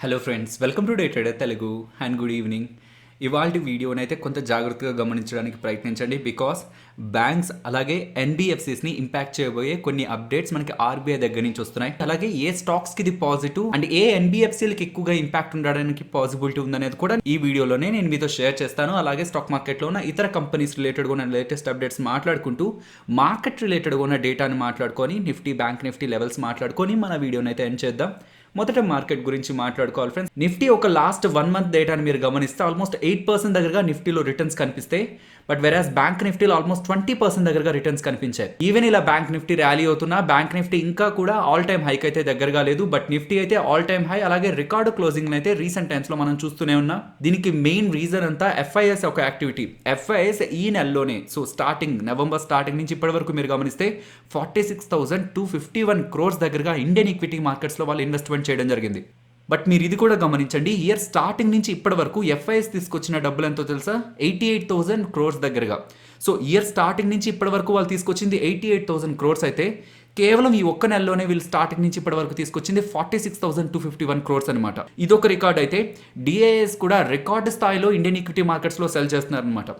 Hello friends, welcome to day trader Telugu and good evening. ఇవాళ వీడియోనైతే కొంత జాగ్రత్తగా గమనించడానికి ప్రయత్నించండి. బికాస్ బ్యాంక్స్ అలాగే ఎన్బిఎఫ్సిస్ని ఇంపాక్ట్ చేయబోయే కొన్ని అప్డేట్స్ మనకి ఆర్బీఐ దగ్గర నుంచి వస్తున్నాయి. అలాగే ఏ స్టాక్స్కి ఇది పాజిటివ్ అండ్ ఏ ఎన్బిఎఫ్సిలకి ఎక్కువగా ఇంపాక్ట్ ఉండడానికి పాసిబిలిటీ ఉందనేది కూడా ఈ వీడియోలోనే నేను మీతో షేర్ చేస్తాను. అలాగే స్టాక్ మార్కెట్లో ఉన్న ఇతర కంపెనీస్ రిలేటెడ్గా ఉన్న లేటెస్ట్ అప్డేట్స్ మాట్లాడుకుంటూ మార్కెట్ రిలేటెడ్గా ఉన్న డేటాని మాట్లాడుకొని నిఫ్టీ బ్యాంక్ నిఫ్టీ లెవెల్స్ మాట్లాడుకొని మన వీడియోని అయితే ఎండ్ చేద్దాం. మొదట మార్కెట్ గురించి మాట్లాడుకోవాలి ఫ్రెండ్స్. నిఫ్టీ ఒక లాస్ట్ 1 మంత్ డేటాని మీరు గమనిస్తే ఆల్మోస్ట్ 8% దగ్గరగా నిఫ్టీలో రిటర్న్స్ కనిపిస్తాయి. బట్ వెరాస్ బ్యాంక్ నిఫ్టీలో ఆల్మోస్ట్ 20% దగ్గరగా రిటర్న్స్ కనిపించాయి. ఈవెన్ ఇలా బ్యాంక్ నిఫ్టీ ర్యాలీ అవుతున్నా బ్యాంక్ నిఫ్టీ ఇంకా కూడా ఆల్ టైమ్ హైక్ అయితే దగ్గరగా లేదు. బట్ నిఫ్టీ అయితే ఆల్ టైమ్ హై అలాగే రికార్డు క్లోజింగ్ అయితే రీసెంట్ టైమ్స్ లో మనం చూస్తూనే ఉన్నాం. దీనికి మెయిన్ రీజన్ అంతా ఎఫ్ఐఎస్ ఒక యాక్టివిటీ. ఎఫ్ఐఎస్ ఈ నెలలోనే స్టార్టింగ్ నవంబర్ స్టార్టింగ్ నుంచి ఇప్పటి వరకు మీరు గమనిస్తే 46,251 crores దగ్గరగా ఇండియన్ ఈక్విటీ మార్కెట్స్ లో వాళ్ళు ఇన్వెస్ట్మెంట్ చేయడం జరిగింది. బట్ మీరు ఇది కూడా గమనించండి, ఇయర్ స్టార్టింగ్ నుంచి ఇప్పటి వరకు ఎఫ్ఐఎస్ తీసుకొచ్చిన డబ్బులు ఎంతో తెలుసా? 88,000 crores దగ్గరగా. సో ఇయర్ స్టార్టింగ్ నుంచి ఇప్పటి వరకు వాళ్ళు తీసుకొచ్చింది 88,000 crores అయితే కేవలం ఈ ఒక్క నెలలోనే వీళ్ళు స్టార్టింగ్ నుంచి ఇప్పటి వరకు తీసుకొచ్చింది 46,251 crores అనమాట. ఇదొక రికార్డ్ అయితే డిఐఎస్ కూడా రికార్డు స్థాయిలో ఇండియన్ ఈక్విటీ మార్కెట్స్ లో సెల్ చేస్తున్నారు అనమాట.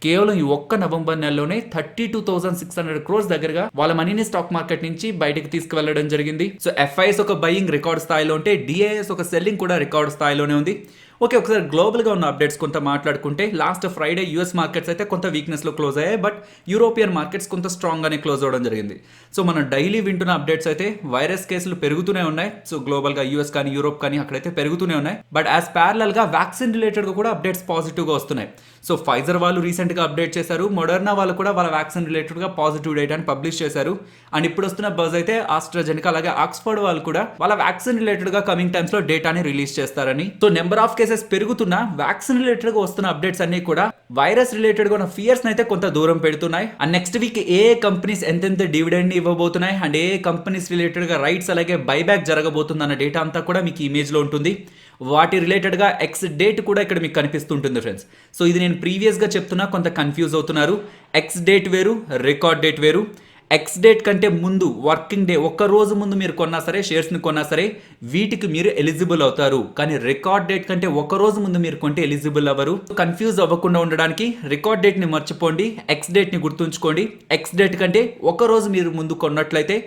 కేవలం ఈ ఒక్క నవంబర్ నెలలోనే 32,600 crores దగ్గరగా వాళ్ళ మనీని స్టాక్ మార్కెట్ నుంచి బయటకు తీసుకువెళ్ళడం జరిగింది. సో ఎఫ్ఐఎస్ ఒక బయింగ్ రికార్డ్ స్థాయిలో ఉంటే డిఐఎస్ ఒక సెల్లింగ్ కూడా రికార్డ్ స్థాయిలోనే ఉంది. ఓకే, ఒకసారి గ్లోబల్గా ఉన్న అప్డేట్స్ కొంత మాట్లాడుకుంటే లాస్ట్ ఫ్రైడే యూఎస్ మార్కెట్స్ అయితే కొంత వీక్నెస్లో క్లోజ్ అయ్యాయి. బట్ యూరోపియన్ మార్కెట్స్ కొంత స్ట్రాంగ్గానే క్లోజ్ అవ్వడం జరిగింది. సో మనం డైలీ వింటున్న అప్డేట్స్ అయితే వైరస్ కేసులు పెరుగుతూనే ఉన్నాయి. సో గ్లోబల్గా యూఎస్ కానీ యూరోప్ కానీ అక్కడైతే పెరుగుతూనే ఉన్నాయి. బట్ యాజ్ ప్యారలల్గా వ్యాక్సిన్ రిలేటెడ్గా కూడా అప్డేట్స్ పాజిటివ్గా వస్తున్నాయి. సో ఫైజర్ వాళ్ళు రీసెంట్గా అప్డేట్ చేశారు, మోడర్నా వాళ్ళు కూడా వాళ్ళ వ్యాక్సిన్ రిలేటెడ్గా పాజిటివ్ డేటాని పబ్లిష్ చేశారు. అండ్ ఇప్పుడు వస్తున్న బజ్ అయితే ఆస్ట్రాజెనికా అలాగే ఆక్స్ఫర్డ్ వాళ్ళు కూడా వాళ్ళ వ్యాక్సిన్ రిలేటెడ్గా కమింగ్ టైమ్స్లో డేటాని రిలీజ్ చేస్తారని. సో నెంబర్ ఆఫ్ కేసెస్ పెరుగుతున్న వ్యాక్సిన్ రిలేటెడ్గా వస్తున్న అప్డేట్స్ అన్ని కూడా వైరస్ రిలేటెడ్గా ఉన్న ఫియర్స్ అయితే కొంత దూరం పెడుతున్నాయి. And next week A companies ఎంతెంత డివిడెండ్ ఇవ్వబోతున్నాయి అండ్ ఏ కంపెనీస్ రిలేటెడ్గా రైట్స్ అలాగే బైబ్యాక్ జరగబోతుంది అన్న డేటా అంతా కూడా మీకు ఇమేజ్లో ఉంటుంది. వాటి రిలేటెడ్గా ఎక్స్ డేట్ కూడా ఇక్కడ మీకు కనిపిస్తుంటుంది ఫ్రెండ్స్. సో ఇది నేను ప్రీవియస్గా చెప్తున్నా, కొంత కన్ఫ్యూజ్ అవుతున్నారు. ఎక్స్ డేట్ వేరు, రికార్డ్ డేట్ వేరు. ఎక్స్ డేట్ కంటే ముందు వర్కింగ్ డే ఒక్క రోజు ముందు మీరు కొన్నా సరే, షేర్స్ని కొన్నా సరే వీటికి మీరు ఎలిజిబుల్ అవుతారు. కానీ రికార్డ్ డేట్ కంటే ఒక రోజు ముందు మీరు కొంటే ఎలిజిబుల్ అవ్వరు. కన్ఫ్యూజ్ అవ్వకుండా ఉండడానికి రికార్డ్ డేట్ని మర్చిపోండి, ఎక్స్ డేట్ని గుర్తుంచుకోండి. ఎక్స్ డేట్ కంటే ఒక రోజు మీరు ముందు కొన్నట్లయితే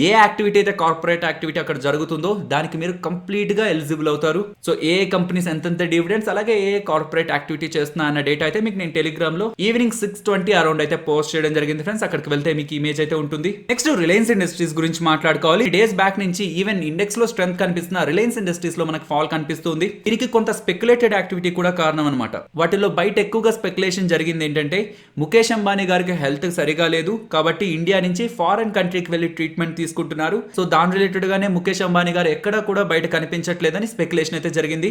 ఏ యాక్టివిటీ అయితే కార్పొరేట్ యాక్టివిటీ అక్కడ జరుగుతుందో దానికి మీరు కంప్లీట్గా ఎలిజిబుల్ అవుతారు. సో ఏ కంపెనీస్ ఎంతెంత డివిడెండ్స్ అలాగే ఏ కార్పొరేట్ యాక్టివిటీ చేస్తున్నా అన్న డేటా అయితే మీకు నేను టెలిగ్రామ్లో ఈవినింగ్ 6:20 అరౌండ్ అయితే పోస్ట్ చేయడం జరిగింది ఫ్రెండ్స్. అక్కడికి వెళ్తే మీకు ఇమేజ్ అయితే ఉంటుంది. నెక్స్ట్ రిలయన్స్ ఇండస్ట్రీస్ గురించి మాట్లాడుకోవాలి. డేస్ బ్యాక్ నుంచి ఈవెన్ ఇండెక్స్ లో స్ట్రెంత్ కనిపిస్తున్న రిలయన్స్ ఇండస్ట్రీస్ లో మనకు ఫాల్ కనిపిస్తుంది. దీనికి కొంత స్పెక్యులేటెడ్ యాక్టివిటీ కూడా కారణం అనమాట. వాటిలో బయట ఎక్కువగా స్పెక్యులేషన్ జరిగింది ఏంటంటే ముఖేష్ అంబానీ గారికి హెల్త్ సరిగా లేదు కాబట్టి ఇండియా నుంచి ఫారెన్ కంట్రీకి వెళ్ళి ట్రీట్మెంట్ తీసుకుంటున్నారు. సో దాని రిలేటెడ్ గానే ముఖేష్ అంబానీ గారు ఎక్కడా కూడా బయట కనిపించట్లేదని స్పెక్యులేషన్ అయితే జరిగింది.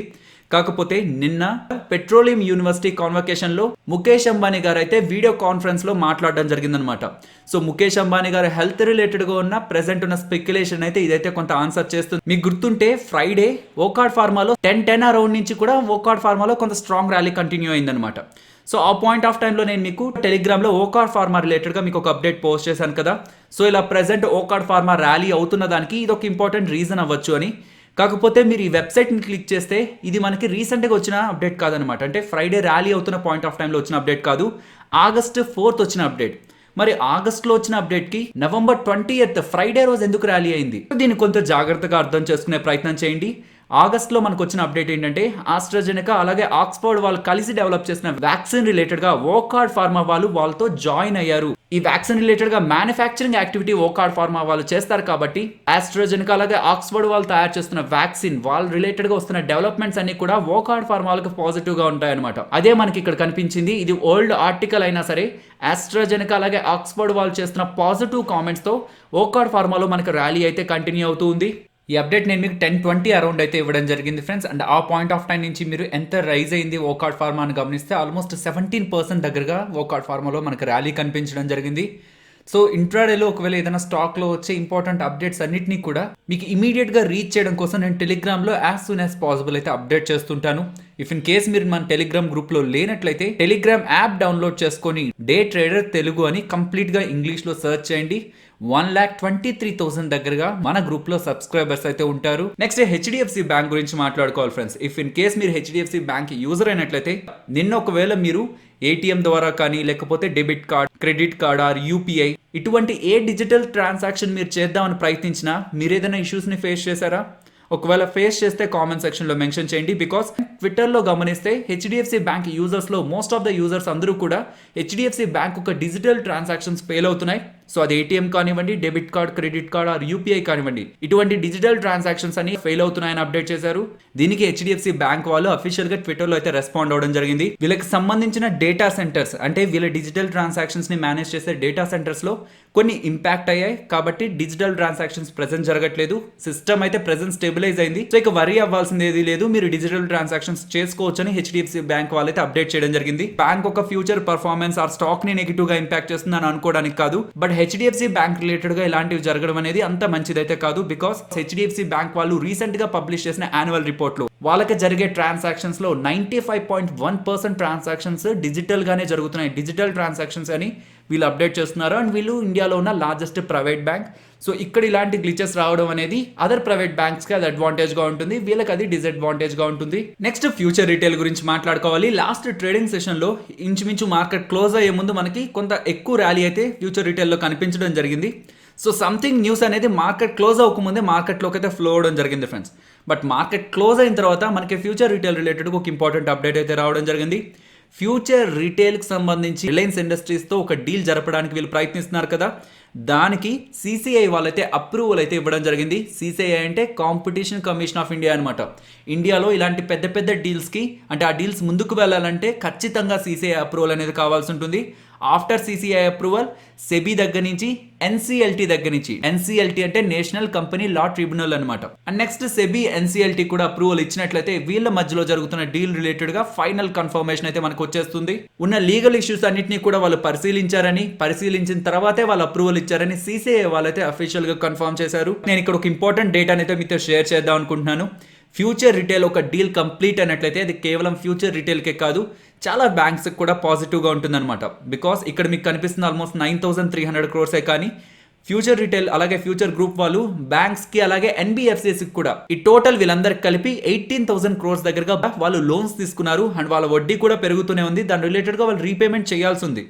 కాకపోతే నిన్న పెట్రోలియం యూనివర్సిటీ కాన్వకేషన్ లో ముఖేష్ అంబానీ గారు అయితే వీడియో కాన్ఫరెన్స్ లో మాట్లాడడం జరిగిందనమాట. సో ముఖేష్ అంబానీ గారు హెల్త్ రిలేటెడ్ గా ఉన్న ప్రెసెంట్ ఉన్న స్పెక్యులేషన్ అయితే ఇదైతే కొంత ఆన్సర్ చేస్తుంది. మీకు గుర్తుంటే ఫ్రైడే వోకార్డ్ ఫార్మాలో 10-10 అరౌండ్ నుంచి కూడా వోకార్డ్ ఫార్మాలో కొంత స్ట్రాంగ్ ర్యాలీ కంటిన్యూ అయిందనమాట. సో ఆ పాయింట్ ఆఫ్ టైంలో నేను మీకు టెలిగ్రామ్లో ఓకార్డ్ ఫార్మా రిలేటెడ్గా మీకు ఒక అప్డేట్ పోస్ట్ చేశాను కదా. సో ఇలా ప్రెసెంట్ ఓకార్డ్ ఫార్మా ర్యాలీ అవుతున్న దానికి ఇది ఒక ఇంపార్టెంట్ రీజన్ అవ్వచ్చు అని. కాకపోతే మీరు ఈ వెబ్సైట్ని క్లిక్ చేస్తే ఇది మనకి రీసెంట్గా వచ్చిన అప్డేట్ కాదనమాట. అంటే ఫ్రైడే ర్యాలీ అవుతున్న పాయింట్ ఆఫ్ టైంలో వచ్చిన అప్డేట్ కాదు, August 4th వచ్చిన అప్డేట్. మరి ఆగస్ట్లో వచ్చిన అప్డేట్కి November 20th ఫ్రైడే రోజు ఎందుకు ర్యాలీ అయింది? దీన్ని కొంత జాగ్రత్తగా అర్థం చేసుకునే ప్రయత్నం చేయండి. ఆగస్ట్లో మనకు వచ్చిన అప్డేట్ ఏంటంటే ఆస్ట్రాజెనికా అలాగే ఆక్స్ఫర్డ్ వాళ్ళు కలిసి డెవలప్ చేసిన వ్యాక్సిన్ రిలేటెడ్గా వోకార్డ్ ఫార్మా వాళ్ళు వాళ్ళతో జాయిన్ అయ్యారు. ఈ వ్యాక్సిన్ రిలేటెడ్గా మ్యానుఫ్యాక్చరింగ్ యాక్టివిటీ వోకార్డ్ ఫార్మా వాళ్ళు చేస్తారు కాబట్టి ఆస్ట్రాజెనికా అలాగే ఆక్స్ఫర్డ్ వాళ్ళు తయారు చేస్తున్న వ్యాక్సిన్ వాళ్ళ రిలేటెడ్గా వస్తున్న డెవలప్మెంట్స్ అన్ని కూడా వోకార్డ్ ఫార్మా వాళ్ళకి పాజిటివ్గా ఉంటాయన్నమాట. అదే మనకి ఇక్కడ కనిపించింది. ఇది ఓల్డ్ ఆర్టికల్ అయినా సరే ఆస్ట్రాజెనికా అలాగే ఆక్స్ఫర్డ్ వాళ్ళు చేస్తున్న పాజిటివ్ కామెంట్స్తో వోకార్డ్ ఫార్మాలో మనకి ర్యాలీ అయితే కంటిన్యూ అవుతూ ఉంది. ఈ అప్డేట్ నేను మీకు 10-20 అరౌండ్ అయితే ఇవ్వడం జరిగింది ఫ్రెండ్స్. అండ్ ఆ పాయింట్ ఆఫ్ టైం నుంచి మీరు ఎంత రైజ్ అయింది వోకార్డ్ ఫార్మా అని గమనిస్తే ఆల్మోస్ట్ 17% దగ్గరగా వోకార్డ్ ఫార్మాలో మనకు ర్యాలీ కనిపించడం జరిగింది. సో ఇంట్రాడేలో ఒకవేళ ఏదైనా స్టాక్లో వచ్చే ఇంపార్టెంట్ అప్డేట్స్ అన్నింటినీ కూడా మీకు ఇమీడియట్గా రీచ్ చేయడం కోసం నేను టెలిగ్రామ్లో యాజ్ సూన్ యాజ్ పాసిబుల్ అయితే అప్డేట్ చేస్తుంటాను. ఇఫ్ ఇన్ కేస్ మీరు మన టెలిగ్రామ్ గ్రూప్లో లేనట్లయితే టెలిగ్రామ్ యాప్ డౌన్లోడ్ చేసుకొని డే ట్రేడర్ తెలుగు అని కంప్లీట్గా ఇంగ్లీష్లో సెర్చ్ చేయండి. 1,23,000 దగ్గరగా మన గ్రూప్ లో సబ్స్క్రైబర్స్ అయితే ఉంటారు. నెక్స్ట్ హెచ్డిఎఫ్సి బ్యాంక్ గురించి మాట్లాడుకోవాలి ఫ్రెండ్స్. ఇఫ్ ఇన్ కేస్ మీరు హెచ్డిఎఫ్సి బ్యాంక్ యూజర్ అయినట్లయితే నిన్న ఒకవేళ మీరు ఏటీఎం ద్వారా కానీ లేకపోతే debit card, credit card or UPI ఇటువంటి ఏ డిజిటల్ ట్రాన్సాక్షన్ మీరు చేద్దామని ప్రయత్నించినా మీరు ఏదైనా ఇష్యూస్ ని ఫేస్ చేశారా? ఒకవేళ ఫేస్ చేస్తే కామెంట్ సెక్షన్ లో మెన్షన్ చేయండి. బికాస్ ట్విట్టర్ లో గమనిస్తే హెచ్డిఎఫ్సి బ్యాంక్ యూజర్స్ లో మోస్ట్ ఆఫ్ ద యూజర్స్ అందరూ కూడా హెచ్డిఎఫ్సి బ్యాంక్ ఒక డిజిటల్ ట్రాన్సాక్షన్స్ ఫెయిల్ అవుతున్నాయి. సో అది ఏటీఎం కానివ్వండి, debit card, credit card or UPI కానివ్వండి, ఇటువంటి డిజిటల్ ట్రాన్సాక్షన్స్ అని ఫెయిల్ అవుతున్నాయని అప్డేట్ చేశారు. దీనికి హెచ్డిఎఫ్సి బ్యాంక్ వాళ్ళు అఫీషియల్ గా ట్విట్టర్ లో అయితే రెస్పాండ్ అవడం జరిగింది. వీళ్ళకి సంబంధించిన డేటా సెంటర్స్ అంటే వీళ్ళ డిజిటల్ ట్రాన్సాక్షన్స్ ని మేనేజ్ చేసే డేటా సెంటర్స్ లో కొన్ని ఇంపాక్ట్ అయ్యాయి. కాబట్టి డిజిటల్ ట్రాన్సాక్షన్స్ ప్రెజెంట్ జరగట్లేదు. సిస్టమ్ అయితే ప్రెజెంట్ స్టెబిలైజ్ అయింది. సో ఇక వరీ అవ్వాల్సింది ఏది లేదు, మీరు డిజిటల్ ట్రాన్సాక్షన్స్ చేసుకోవచ్చని హెచ్డిఎఫ్సి బ్యాంక్ వాళ్ళైతే అప్డేట్ చేయడం జరిగింది. బ్యాంక్ ఒక ఫ్యూచర్ పర్ఫార్మెన్స్ ఆర్ స్టాక్ ని నెగిటివ్ గా ఇంపాక్ట్ చేస్తుందని అనుకోవడానికి కాదు, బట్ హెచ్డిఎఫ్సి బ్యాంక్ రిలేటెడ్ గా ఇలాంటివి జరగడం అనేది అంత మంచిదైతే కాదు. బికాస్ హెచ్డిఎఫ్సి బ్యాంక్ వాళ్ళు రీసెంట్ గా పబ్లిష్ చేసిన యాన్యువల్ రిపోర్ట్ లో వాళ్ళకి జరిగే ట్రాన్సాక్షన్స్ లో 95.1% ట్రాన్సాక్షన్స్ డిజిటల్ గానే జరుగుతున్నాయి. డిజిటల్ ట్రాన్సాక్షన్స్ అని వీళ్ళు అప్డేట్ చేస్తున్నారు. అండ్ వీళ్ళు ఇండియాలో ఉన్న లార్జెస్ట్ ప్రైవేట్ బ్యాంక్. సో ఇక్కడ ఇలాంటి గ్లిచెస్ రావడం అనేది అదర్ ప్రైవేట్ బ్యాంక్స్ కి అది అడ్వాంటేజ్ గా ఉంటుంది, వీళ్ళకి అది డిసడ్వాంటేజ్ గా ఉంటుంది. నెక్స్ట్ ఫ్యూచర్ రిటైల్ గురించి మాట్లాడుకోవాలి. లాస్ట్ ట్రేడింగ్ సెషన్ లో ఇంచుమించు మార్కెట్ క్లోజ్ అయ్యే ముందు మనకి కొంత ఎక్కువ ర్యాలీ అయితే ఫ్యూచర్ రిటైల్ లో కనిపించడం జరిగింది. సో సంథింగ్ న్యూస్ అనేది మార్కెట్ క్లోజ్ అవ్వకముందే మార్కెట్లోకి అయితే ఫ్లో అవడం జరిగింది ఫ్రెండ్స్. బట్ మార్కెట్ క్లోజ్ అయిన తర్వాత మనకి ఫ్యూచర్ రిటైల్ రిలేటెడ్ ఒక ఇంపార్టెంట్ అప్డేట్ అయితే రావడం జరిగింది. ఫ్యూచర్ రిటైల్కి సంబంధించి రిలయన్స్ ఇండస్ట్రీస్తో ఒక డీల్ జరపడానికి వీళ్ళు ప్రయత్నిస్తున్నారు కదా, దానికి సిసిఐ వాళ్ళైతే అప్రూవల్ అయితే ఇవ్వడం జరిగింది. సిసిఐ అంటే కాంపిటీషన్ కమిషన్ ఆఫ్ ఇండియా అనమాట. ఇండియాలో ఇలాంటి పెద్ద పెద్ద డీల్స్కి అంటే ఆ డీల్స్ ముందుకు వెళ్ళాలంటే ఖచ్చితంగా సిసిఐ అప్రూవల్ అనేది కావాల్సి ఉంటుంది. ఆఫ్టర్ సిసిఐ అప్రూవల్ సెబీ దగ్గర నుంచి ఎన్సిఎల్టీ దగ్గర నుంచి, ఎన్సిఎల్టీ అంటే నేషనల్ కంపెనీ లా ట్రిబ్యునల్ అనమాట. అండ్ నెక్స్ట్ సెబీ ఎన్సిఎల్టీ కూడా అప్రూవల్ ఇచ్చినట్లయితే వీళ్ళ మధ్యలో జరుగుతున్న డీల్ రిలేటెడ్ గా ఫైనల్ కన్ఫర్మేషన్ అయితే మనకు వచ్చేస్తుంది. ఉన్న లీగల్ ఇష్యూస్ అన్నింటినీ కూడా వాళ్ళు పరిశీలించిన తర్వాతే వాళ్ళు అప్రూవల్ ఇచ్చారని సిసిఐ వాళ్ళైతే అఫీషియల్ గా కన్ఫర్మ్ చేశారు. నేను ఇక్కడ ఒక ఇంపార్టెంట్ డేటా అయితే మీతో షేర్ చేద్దాం అనుకుంటున్నాను. ఫ్యూచర్ రిటైల్ ఒక డీల్ కంప్లీట్ అయినట్లయితే అది కేవలం ఫ్యూచర్ రిటైల్కే కాదు, చాలా బ్యాంక్స్ కూడా పాజిటివ్గా ఉంటుందన్నమాట. బికాస్ ఇక్కడ మీకు కనిపిస్తుంది ఆల్మోస్ట్ 9,300 crores కానీ ఫ్యూచర్ రిటైల్ అలాగే ఫ్యూచర్ గ్రూప్ వాళ్ళు బ్యాంక్స్కి అలాగే ఎన్బిఎఫ్సిస్కి కూడా ఈ టోటల్ వీళ్ళందరికి కలిపి 18,000 crores దగ్గరగా వాళ్ళు లోన్స్ తీసుకున్నారు. అండ్ వాళ్ళ వడ్డీ కూడా పెరుగుతూనే ఉంది. దాని రిలేటెడ్గా వాళ్ళు రీపేమెంట్ చేయాల్సి ఉంది.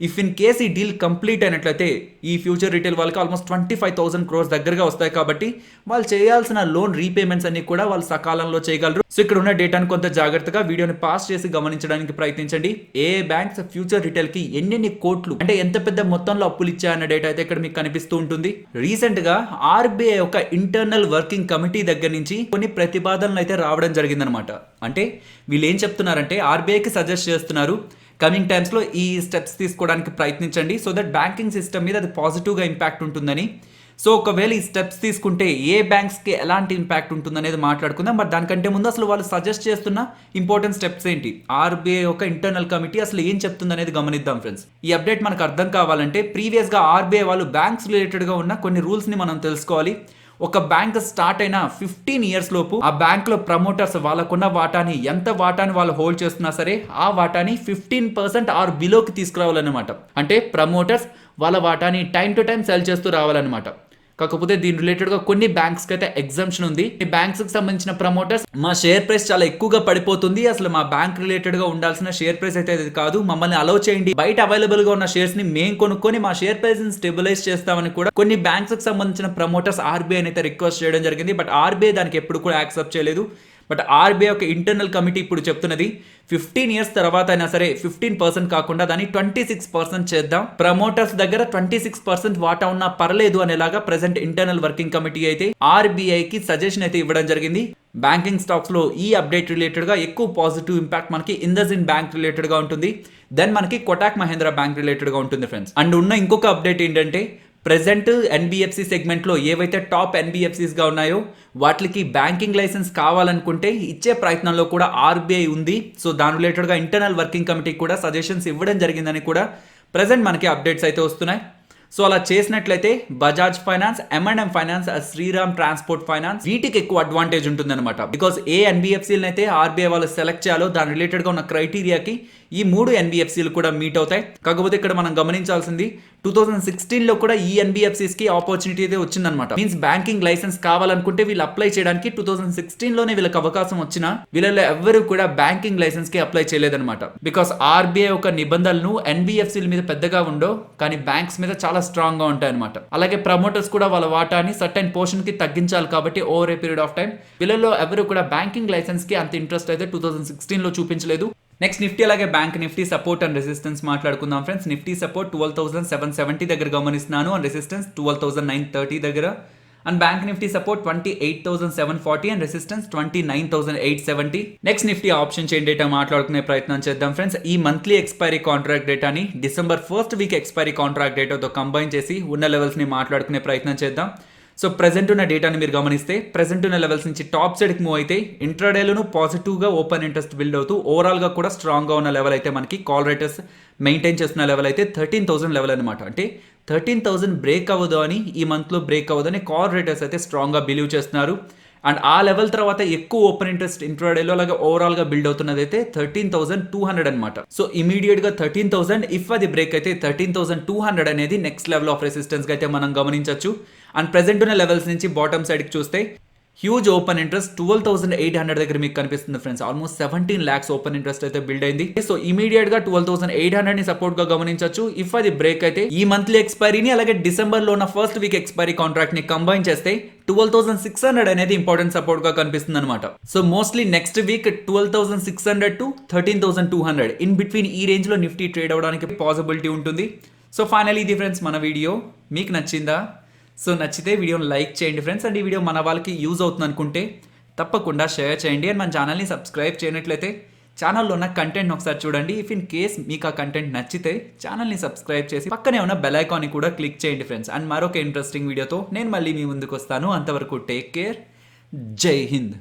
ఇఫ్ ఇన్ కేస్ ఈ డీల్ కంప్లీట్ అయినట్లయితే ఈ ఫ్యూచర్ రిటైల్ వాళ్ళకి ఆల్మోస్ట్ 25,000 crores దగ్గరగా వస్తాయి. కాబట్టి వాళ్ళు చేయాల్సిన లోన్ రీపేమెంట్స్ అన్ని కూడా వాళ్ళు సకాలంలో చేయగలరు. సో ఇక్కడ ఉన్న డేటాను కొంత జాగ్రత్తగా వీడియోని పాస్ చేసి గమనించడానికి ప్రయత్నించండి. ఏ బ్యాంక్స్ ఫ్యూచర్ రిటైల్ కి ఎన్ని కోట్లు అంటే ఎంత పెద్ద మొత్తంలో అప్పులు ఇచ్చాయన్న డేటా అయితే ఇక్కడ మీకు కనిపిస్తూ ఉంటుంది. రీసెంట్ గా ఆర్బీఐ ఒక ఇంటర్నల్ వర్కింగ్ కమిటీ దగ్గర నుంచి కొన్ని ప్రతిపాదనలు అయితే రావడం జరిగిందనమాట. అంటే వీళ్ళు ఏం చెప్తున్నారంటే ఆర్బీఐకి సజెస్ట్ చేస్తున్నారు, కమింగ్ టైమ్స్లో ఈ స్టెప్స్ తీసుకోవడానికి ప్రయత్నించండి సో దట్ బ్యాంకింగ్ సిస్టమ్ మీద అది పాజిటివ్గా ఇంపాక్ట్ ఉంటుందని. సో ఒకవేళ ఈ స్టెప్స్ తీసుకుంటే ఏ బ్యాంక్స్కి ఎలాంటి ఇంపాక్ట్ ఉంటుందనేది మాట్లాడుకుందాం. బట్ దానికంటే ముందు అసలు వాళ్ళు సజెస్ట్ చేస్తున్న ఇంపార్టెంట్ స్టెప్స్ ఏంటి, ఆర్బీఐ ఒక ఇంటర్నల్ కమిటీ అసలు ఏం చెప్తుందనేది గమనిద్దాం ఫ్రెండ్స్. ఈ అప్డేట్ మనకు అర్థం కావాలంటే ప్రీవియస్గా ఆర్బీఐ వాళ్ళు బ్యాంక్స్ రిలేటెడ్గా ఉన్న కొన్ని రూల్స్ని మనం తెలుసుకోవాలి. ఒక బ్యాంక్ స్టార్ట్ అయిన 15 years లోపు ఆ బ్యాంక్ లో ప్రమోటర్స్ వాళ్ళకున్న వాటాని ఎంత వాటాని వాళ్ళు హోల్డ్ చేస్తున్నా సరే ఆ వాటాని 15% ఆర్ బిలోకి తీసుకురావాలన్నమాట. అంటే ప్రమోటర్స్ వాళ్ళ వాటాని టైం టు టైం సెల్ చేస్తూ రావాలన్నమాట. కాకపోతే దీని రిలేటెడ్ గా కొన్ని బ్యాంక్స్ కి అయితే ఎగ్జామ్షన్ ఉంది. ఈ బ్యాంక్స్ కి సంబంధించిన ప్రమోటర్స్ మా షేర్ ప్రైస్ చాలా ఎక్కువగా పడిపోతుంది, అసలు మా బ్యాంక్ రిలేటెడ్ గా ఉండాల్సిన షేర్ ప్రైస్ అయితే అది కాదు, మమ్మల్ని అలౌ చేయండి, బయట అవైలబుల్ గా ఉన్న షేర్స్ ని మేము కొనుక్కొని మా షేర్ ప్రైస్ ని స్టెబిలైజ్ చేస్తామని కూడా కొన్ని బ్యాంక్స్ కి సంబంధించిన ప్రమోటర్స్ ఆర్బీఐ అయితే రిక్వెస్ట్ చేయడం జరిగింది. బట్ ఆర్బీఐ దానికి ఎప్పుడు కూడా యాక్సెప్ట్ చేయలేదు. బట్ ఆర్బీఐ ఒక ఇంటర్నల్ కమిటీ ఇప్పుడు చెప్తున్నది 15 years తర్వాత అయినా సరే 15% కాకుండా దాన్ని 26% చేద్దాం, ప్రమోటర్స్ దగ్గర 26% వాటా ఉన్నా పర్లేదు అనేలాగా ప్రెసెంట్ ఇంటర్నల్ వర్కింగ్ కమిటీ అయితే ఆర్బీఐకి సజెషన్ అయితే ఇవ్వడం జరిగింది. బ్యాంకింగ్ స్టాక్స్ లో ఈ అప్డేట్ రిలేటెడ్ గా ఎక్కువ పాజిటివ్ ఇంపాక్ట్ మనకి ఇండస్ఇండ్ బ్యాంక్ రిలేటెడ్ గా ఉంటుంది. దెన్ మనకి కోటాక్ మహేంద్ర బ్యాంక్ రిలేటెడ్ గా ఉంటుంది ఫ్రెండ్స్. అండ్ ఉన్న ఇంకొక అప్డేట్ ఏంటంటే ప్రెజెంట్ ఎన్బిఎఫ్సి సెగ్మెంట్లో ఏవైతే టాప్ ఎన్బిఎఫ్సిస్గా ఉన్నాయో వాటికి బ్యాంకింగ్ లైసెన్స్ కావాలనుకుంటే ఇచ్చే ప్రయత్నంలో కూడా ఆర్బీఐ ఉంది. సో దాని రిలేటెడ్గా ఇంటర్నల్ వర్కింగ్ కమిటీకి కూడా సజెషన్స్ ఇవ్వడం జరిగిందని కూడా ప్రెజెంట్ మనకి అప్డేట్స్ అయితే వస్తున్నాయి. సో అలా చేసినట్లయితే Bajaj finance, M&M finance, Shriram transport finance వీటికి ఎక్కువ అడ్వాంటేజ్ ఉంటుందన్నమాట. బికాస్ ఏ ఎన్బిఎఫ్సీలను అయితే ఆర్బీఐ వాళ్ళు సెలెక్ట్ చేయాలో దాని రిలేటెడ్గా ఉన్న క్రైటీరియాకి ఈ 3 ఎన్బిఎఫ్సీలు కూడా మీట్ అవుతాయి. కాకపోతే ఇక్కడ మనం గమనించాల్సింది 2016లో కూడా ఈ ఎన్బిఎఫ్సీస్కి ఆపర్చునిటీ అయితే వచ్చిందనమాట. మీన్స్ బ్యాంకింగ్ లైసెన్స్ కావాలనుకుంటే వీళ్ళు అప్లై చేయడానికి 2016లోనే వీళ్ళకి అవకాశం వచ్చినా వీళ్ళలో ఎవ్వరూ కూడా బ్యాంకింగ్ లైసెన్స్ కి అప్లై చేయలేదన్నమాట. బికాస్ ఆర్బీఐ ఒక నిబంధనలు ఎన్బిఎఫ్సీల మీద పెద్దగా ఉండవు, కానీ బ్యాంక్స్ మీద చాలా స్ట్రాంగ్ గా ఉంటాయి అనమాట. అలాగే ప్రమోటర్స్ కూడా వాళ్ళ వాటాని సర్టెన్ పోర్షన్ కి తగ్గించాలి కాబట్టి over a period of time వీళ్ళలో ఎవరు కూడా బ్యాంకింగ్ లైసెన్స్ కి అంత ఇంట్రెస్ట్ అయితే 2016లో చూపించలేదు. నెక్స్ట్ నిఫ్టీ అలాగే bank Nifty support and resistance మాట్లాడుకుందాం ఫ్రెండ్స్. నిఫ్టీ సపోర్ట్ 12,770 దగ్గర గమనిస్తున్నాను, అండ్ రెసిస్టెన్స్ 12,930 దగ్గర. And bank Nifty support 28,740 and resistance 29,870. Next Nifty option chain data మాట్లాడుకునే ప్రయత్నం చేద్దాం ఫ్రెండ్స్. ఈ మంత్లీ ఎక్స్పైరీ కాంట్రాక్ట్ డేటాని December 1st week expiry contract డేటాతో కంబైన్ చేసి ఉన్న లెవెల్స్ ని మాట్లాడుకునే ప్రయత్నం చేద్దాం. సో ప్రెజెంట్ ఉన్న డేటాని మీరు గమనిస్తే ప్రెజెంట్ ఉన్న లెవెల్స్ నుంచి టాప్ సైడ్కి మూవ్ అయితే ఇంట్రాడేలోను పాజిటివ్గా ఓపెన్ ఇంట్రెస్ట్ బిల్డ్ అవుతూ ఓవరాల్గా కూడా స్ట్రాంగ్గా ఉన్న లెవెల్ అయితే మనకి కాల్ రేటర్స్ మెయింటైన్ చేస్తున్న లెవెల్ అయితే 13,000 లెవెల్ అనమాట. అంటే 13,000 బ్రేక్ అవ్వదు అని, ఈ మంత్లో బ్రేక్ అవ్వదు అని కాల్ రేటర్స్ అయితే స్ట్రాంగ్గా బిలీవ్ చేస్తున్నారు. అండ్ ఆ లెవెల్ తర్వాత ఎక్కువ ఓపెన్ ఇంట్రెస్ట్ ఇంట్రాడేలో అలాగే ఓవరాల్ గా బిల్డ్ అవుతున్నది అయితే 13,200 అనమాట. సో ఇమీడియట్ గా 13,000 ఇఫ్ అది బ్రేక్ అయితే 13,200 అనేది నెక్స్ట్ లెవెల్ ఆఫ్ రెసిస్టెన్స్ అయితే మనం గమనించవచ్చు. అండ్ ప్రెసెంట్ ఉన్న లెవెల్స్ నుంచి బాటమ్ సైడ్ కి చూస్తే హ్యూజ్ ఓపెన్ ఇంట్రెస్ట్ 12,800 దగ్గర మీకు కనిపిస్తుంది friends. Almost 17 lakhs open interest అయితే బిల్డ్ అయింది. సో ఇమీడియట్ గా 12,800 ని సపోర్ట్ గా గమనించవచ్చు. ఇఫ్ అది బ్రేక్ అయితే ఈ మంత్లీ ఎక్స్పైరీని అలాగే డిసెంబర్ లో ఉన్న ఫస్ట్ వీక్ ఎక్స్పైరీ కాంట్రాక్ట్ ని కంబైన్ చేస్తే 12,600 అనేది ఇంపార్టెంట్ సపోర్ట్ గా కనిపిస్తుంది అనమాట. So mostly next week 12,600 to 13,200 in between ఈ రేంజ్ లో నిఫ్టీ ట్రేడ్ అవడానికి పాసిబిలిటీ ఉంటుంది. సో ఫైనల్లీ ఇది ఫ్రెండ్స్ మన వీడియో. మీకు నచ్చిందా? సో నచ్చితే వీడియోని లైక్ చేయండి ఫ్రెండ్స్. అండ్ ఈ వీడియో మన వాళ్ళకి యూజ్ అవుతుంది అనుకుంటే తప్పకుండా షేర్ చేయండి. అండ్ మన ఛానల్ని సబ్స్క్రైబ్ చేయనట్లయితే ఛానల్లో ఉన్న కంటెంట్ ఒకసారి చూడండి. ఇఫ్ ఇన్ కేస్ మీకు ఆ కంటెంట్ నచ్చితే ఛానల్ని సబ్స్క్రైబ్ చేసి పక్కనే ఉన్న బెల్ ఐకాన్ని కూడా క్లిక్ చేయండి ఫ్రెండ్స్. అండ్ మరొక ఇంట్రెస్టింగ్ వీడియోతో నేను మళ్ళీ మీ ముందుకు వస్తాను. అంతవరకు టేక్ కేర్. జై హింద్.